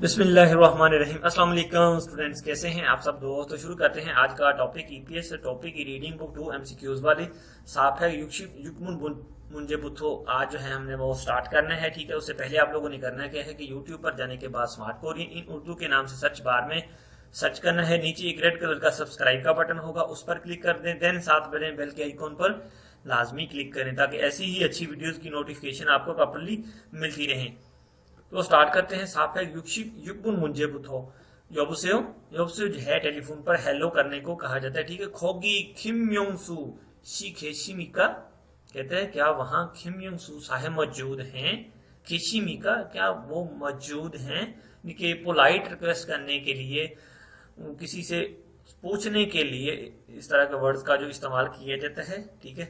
बिस्मिल्लाहिर्रहमानिर्रहीम। अस्सलाम वालेकुम स्टूडेंट्स, कैसे हैं आप सब दोस्त। तो शुरू करते हैं आज का टॉपिक ईपीएस टॉपिक की रीडिंग बुक 2 एमसीक्यूज वाली साफ है युक्मुन मुंजे बुथो। आज जो है हमने वो स्टार्ट करना है, ठीक है। उससे पहले आप लोगों ने करना क्या है कि यूट्यूब पर जाने के बाद स्मार्ट कोरियन इन उर्दू के नाम से सर्च बार में सर्च करना है। नीचे एक रेड कलर का सब्सक्राइब का बटन होगा, उस पर क्लिक कर दें। देन साथ बने बेल के आइकॉन पर लाजमी क्लिक करें ताकि ऐसी ही अच्छी वीडियोस की नोटिफिकेशन आपको प्रॉपर्ली मिलती रहे। तो स्टार्ट करते हैं। साफ है युक्मुन मुंजे बुथो। योबसेओ योबसेओ जो है टेलीफोन पर हेलो करने को कहा जाता है, ठीक है। खोगी खिम योंग सू शी खेशिमिका, कहते हैं क्या वहां खिम योंग सू साहब मौजूद हैं। खेशिमिका क्या वो मौजूद हैं। इनके पोलाइट रिक्वेस्ट करने के लिए, किसी से पूछने के लिए इस तरह के वर्ड्स का जो इस्तेमाल किया जाता है, ठीक है।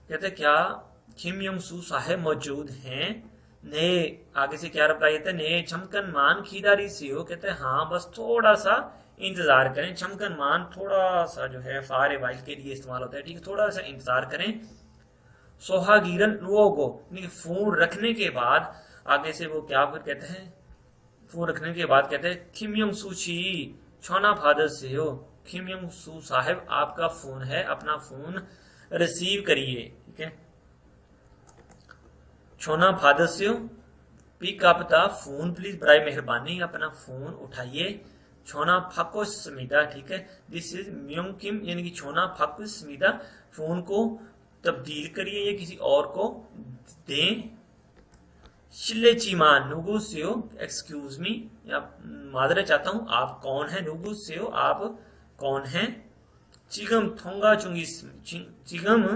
कहते हैं क्या खिम योंग सू साहब मौजूद हैं। ने आगे से क्या रिप्लाई आता है, ने छमकन मान खीदारी से हो, कहते हैं हाँ बस थोड़ा सा इंतजार करें। छमकन मान थोड़ा सा जो है फारे वाइल के लिए इस्तेमाल होता है, ठीक है। थोड़ा सा इंतजार करें। सोहागीरन लोगो फोन रखने के बाद आगे से वो क्या फिर कहते हैं, फोन रखने के बाद कहते हैं खिमयंग सूची छोना फादर से हो। खिमयंग सू साहब आपका फोन है, अपना फोन रिसीव करिए, ठीक है। छोना फादर से pick up the phone please, बराए मेहरबानी अपना फोन उठाइए। छोना फाको स्मिदा, ठीक है। दिस इज म्योंग किम, यानी कि छोना फाको स्मिदा, फोन को तब्दील करिए या किसी और को दें। शिले चीमान नुगु से एक्सक्यूज मी, या माजरा चाहता हूं, आप कौन है। नुगु से आप कौन है। चिगम थोंगा चुंगी, चिगम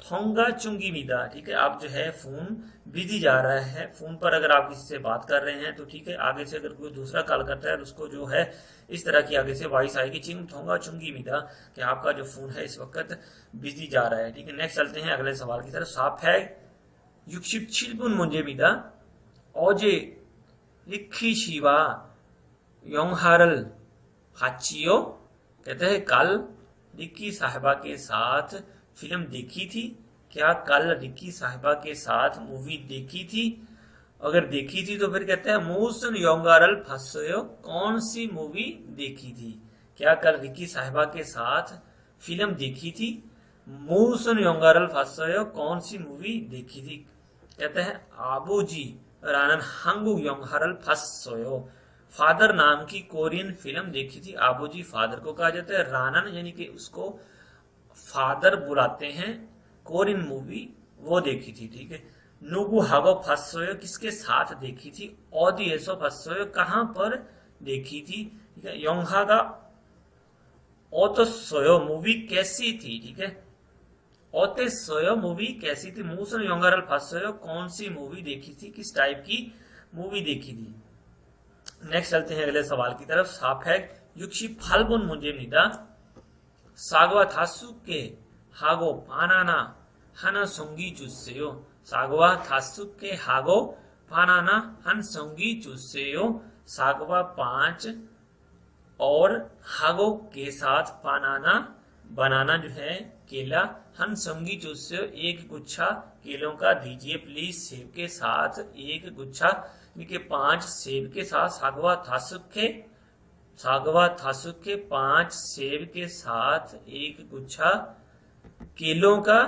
थोंगा चुंगी मिदा, ठीक है। आप जो है फोन बिजी जा रहा है, फोन पर अगर आप किसी से बात कर रहे हैं तो ठीक है। आगे से अगर कोई दूसरा कॉल करता है तो उसको जो है इस तरह की आगे से वॉइस आएगी, चिंग थोंगा चुंगी मिदा, कि आपका जो फोन है इस वक्त बिजी जा रहा है, ठीक है। नेक्स्ट चलते हैं अगले सवाल की तरफ। साफ है युक्षिप छिलबुन मुंजे मिदा ओजे रिक्खी शिवा योंगहारल हाचियो, कहते हैं कल रिक्की साहिबा के साथ फिल्म देखी थी। क्या कल रिक्की साहिबा के साथ मूवी देखी थी। अगर देखी थी तो फिर कहते हैं मूसन योंगारल फंसयो, कौन सी मूवी देखी थी। क्या कल रिक्की साहिबा के साथ फिल्म देखी थी। मूसन योंगारल फंसयो, कौन सी मूवी देखी थी। कहते हैं आबूजी रानन हंगु योंगारल फंसयो, फादर नाम की कोरियन फिल्म देखी थी। आबूजी फादर को कहा जाता है, रानन यानी कि उसको फादर बुलाते हैं। कोरियन मूवी वो देखी थी, ठीक है। नुगु हागो फसोयो, किसके साथ देखी थी। ओदी एसो फसोयो, कहां पर देखी थी, ठीक है। योंगहागा ओतो सोयो, मूवी कैसी थी, ठीक है। ओते सोयो मूवी कैसी थी। मूसन योंगारल फसोयो, कौन सी मूवी देखी थी, किस टाइप की मूवी देखी थी। नेक्स्ट चलते हैं अगले सवाल की तरफ। साफ है युक्षी फाल्गुन मुंजे निदा सागवा थासुके हागो पानाना हना सोंगी चुस्सेयो। सागवा थासुके हागो पानाना हन सोंगी चुस्सेयो, सागवा 5 और हागो के साथ पानाना बनाना जो है केला, हन सोंगी चुस्सेयो एक गुच्छा केलों का दीजिए प्लीज। सेब के साथ एक गुच्छा, इनके 5 सेब के साथ सागवा थासुके 5 सेब के साथ एक गुच्छा केलों का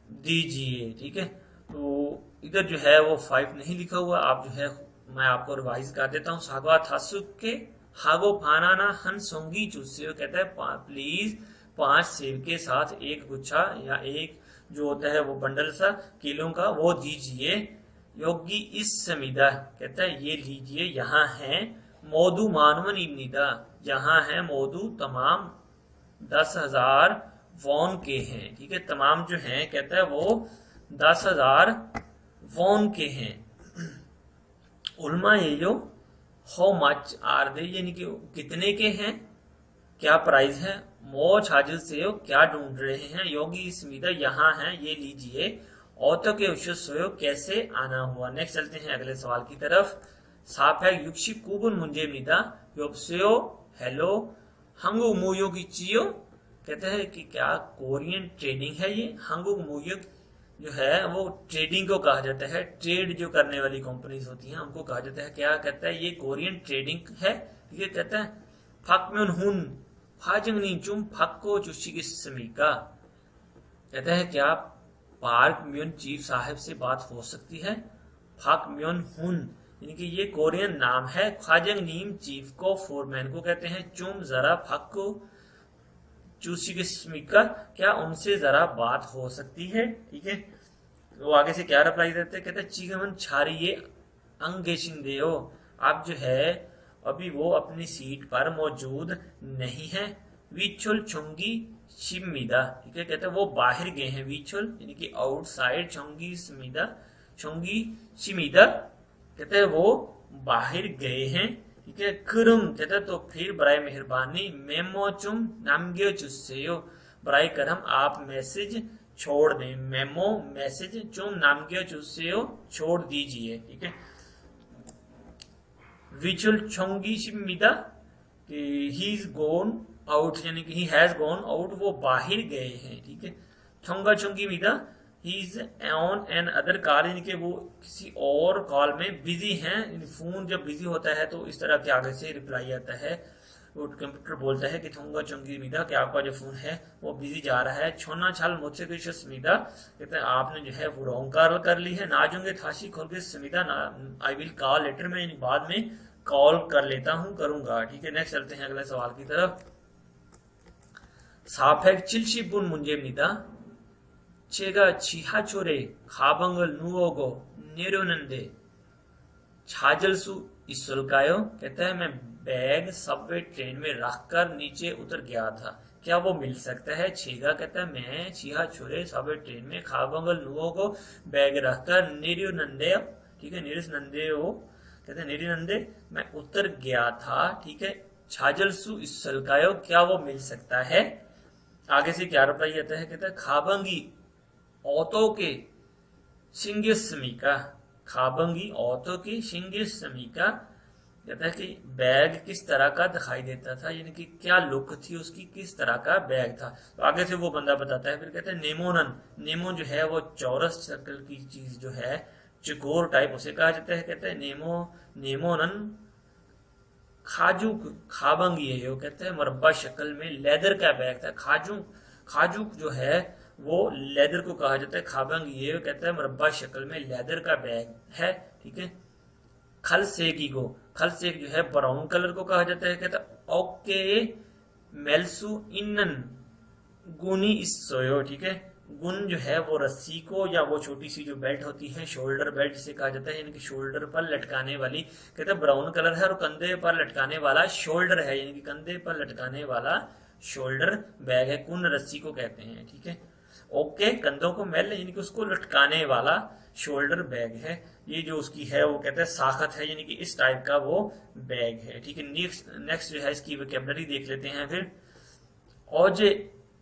दीजिए, ठीक है। तो इधर जो है वो 5 नहीं लिखा हुआ, आप जो है मैं आपको रिवाइज कर देता हूँ। सागवा थासुके हागो फानाना हन सोंगी चुस्सेयो, कहता है प्लीज 5 सेब के साथ एक गुच्छा या एक जो होता है वो बंडल सा केलों का वो दीजिए। योगी इस समीदा, कहता है ये लीजिए, यहाँ है मोदू मानवन इब्निदा, यहाँ है मोदू तमाम 10,000 वॉन के हैं, ठीक है। तमाम जो हैं कहता है वो 10,000 वॉन के हैं। उल्मा ये जो हाउ मच आर दे, यानी कि कितने के हैं, क्या प्राइस है। मो छाजिल से क्या ढूंढ रहे हैं। योगी स्मिता यहाँ है, ये लीजिए। औतो के उशो कैसे आना हुआ। नेक्स्ट चलते हैं अगले सवाल की तरफ। साफ है युक्षी कुबुन मुंजे मिदा योबसेयो हेलो हंगु मुयो की चियो, कहते हैं कि क्या कोरियन ट्रेनिंग है ये। हंगु मुयो जो है वो ट्रेडिंग को कहा जाता है। ट्रेड जो करने वाली कंपनीज होती हैं उनको कहा जाता है, क्या कहता है, ये कोरियन ट्रेडिंग है। ठीक है, कहता है फाक म्योन हुन फाजंगनी चुम फाको चुशी समीका, कहता है क्या पार्क म्योन चीफ साहब से बात हो सकती है। फाक म्योन हुन यानी कि ये कोरियन नाम है, ख्वाजंग नीम चीफ को, फोरमैन को कहते हैं। चुम जरा फाको चूसी के स्पीकर, क्या उनसे जरा बात हो सकती है। ठीक है, वो आगे से क्या रिप्लाई देते हैं, कहते हैं चिगमन छारी ये अंगेशिंदे हो, आप जो है अभी वो अपनी सीट पर मौजूद नहीं है। विचुल चुंगी शिमिदा, ठीक है, कहते हैं वो बाहर गए हैं। विचुल यानी कि आउटसाइड, चुंगी स्मिदा, चुंगी शिमिदा कहते हैं वो बाहर गए हैं। ठीक है, करम कहते हैं तो फिर बराए मेहरबानी मेमो चुम नामगे चुस्सेयो, बराए करम आप मैसेज छोड़ दें। मेमो मैसेज, चुम नामगे चुस्सेयो छोड़ दीजिए। ठीक है, विचुल चोंगी शिमिदा ही इज गोन आउट यानी कि ही हैज गॉन आउट, वो बाहर गए हैं। ठीक है, चोंगा चोंगी मिदा he is on another call यानी कि वो किसी और कॉल में बिजी हैं। फोन जब बिजी होता है तो इस तरह के आगे से रिप्लाई आता है, वो कंप्यूटर बोलता है कि थोंगा चोंगी मिदा कि आपका जो फोन है वो बिजी जा रहा है। छोना छाल मुझसे कोई स्मिदा कहते हैं आपने जो है वो रॉन्ग कॉल कर ली है। नाजूंगे थाशी खोल के स्मिदा आई विल कॉल लेटर में, बाद में कॉल कर लेता हूं, करूंगा। ठीक है, नेक्स्ट चलते हैं अगले सवाल की तरफ। 사백 70분 문제입니다. 제가 지하철에 가방을 누우고 내려오는데 찾을 수 있을까요? कहता है मैं बैग सबवे ट्रेन में रखकर नीचे उतर गया था, क्या वो मिल सकता है? छेगा कहता है मैं 지하철에 सबवे ट्रेन में 가방을 누우고 बैग रखकर 내려오는데, ठीक है, 내려오는데요 कहते हैं 내려오는데 मैं उतर गया था। ठीक है, 찾을 수 있을까요 क्या वो मिल सकता है? आगे से क्या रिप्लाई आता है, कहता है खाबंगी ऑटो के शिंगिस्मिका, खाबंगी ऑटो के शिंगिस्मिका, कहता है कि बैग किस तरह का दिखाई देता था, यानी कि क्या लुक थी उसकी, किस तरह का बैग था। तो आगे से वो बंदा बताता है, फिर कहता है नेमोनन, नेमो जो है वो चौरस सर्कल की चीज जो है, चकोर टाइप, उसे कहा जाता है। कहते हैं नेमोनन खाजूक खाबंगी है, वो कहते हैं मरब्बा शक्ल में लेदर का बैग था। खाजूक जो है वो लेदर को कहा जाता है, खाबंगी है वो कहता है मरब्बा शक्ल में लेदर का बैग है। ठीक है, खलसेकी को, खलसेक जो है ब्राउन कलर को कहा जाता है। कहता है ओके मेलसू इनन गुनी सोयो, ठीक है, गुन जो है वो रस्सी को, या वो छोटी सी जो बेल्ट होती है शोल्डर बेल्ट जिसे कहा जाता है, यानी कि शोल्डर पर लटकाने वाली। कहते हैं ब्राउन कलर है और कंधे पर लटकाने वाला शोल्डर है, यानी कि कंधे पर लटकाने वाला शोल्डर बैग है, कुन रस्सी को कहते हैं। ठीक है, ओके कंधों को मेल यानी कि उसको लटकाने वाला शोल्डर बैग है। ये जो उसकी है वो कहते हैं साखत है, यानी कि इस टाइप का वो बैग है। ठीक है, नेक्स्ट जो है इसकी वोकैबुलरी देख लेते हैं। फिर ओजे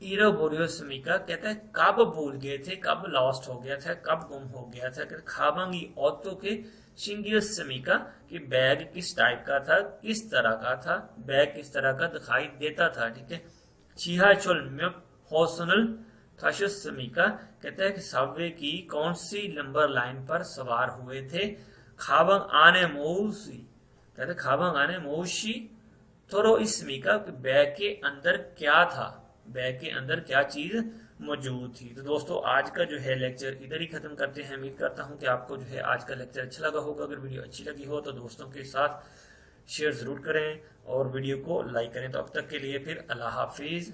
इरोबोरियोसमिका कहता है कब भूल गए थे, कब लॉस्ट हो गया था, कब गुम हो गया था। खाबंगी ऑटो के शिंगियोसमिका कि बैग किस टाइप का था, किस तरह का था, बैग किस तरह का दिखाई देता था। ठीक है, चिहाचोल में होसनल थाशोसमिका कहता है कि सबवे की कौन सी नंबर लाइन पर सवार हुए थे। खाबंग आने मौसी कहते खाबंग आने मौसी थोरो इसमिका बैग के अंदर क्या था, बैग के अंदर क्या चीज मौजूद थी। तो दोस्तों आज का जो है लेक्चर इधर ही खत्म करते हैं। उम्मीद करता हूं कि आपको जो है आज का लेक्चर अच्छा लगा होगा। अगर वीडियो अच्छी लगी हो तो दोस्तों के साथ शेयर जरूर करें और वीडियो को लाइक करें। तो अब तक के लिए फिर अल्लाह हाफिज।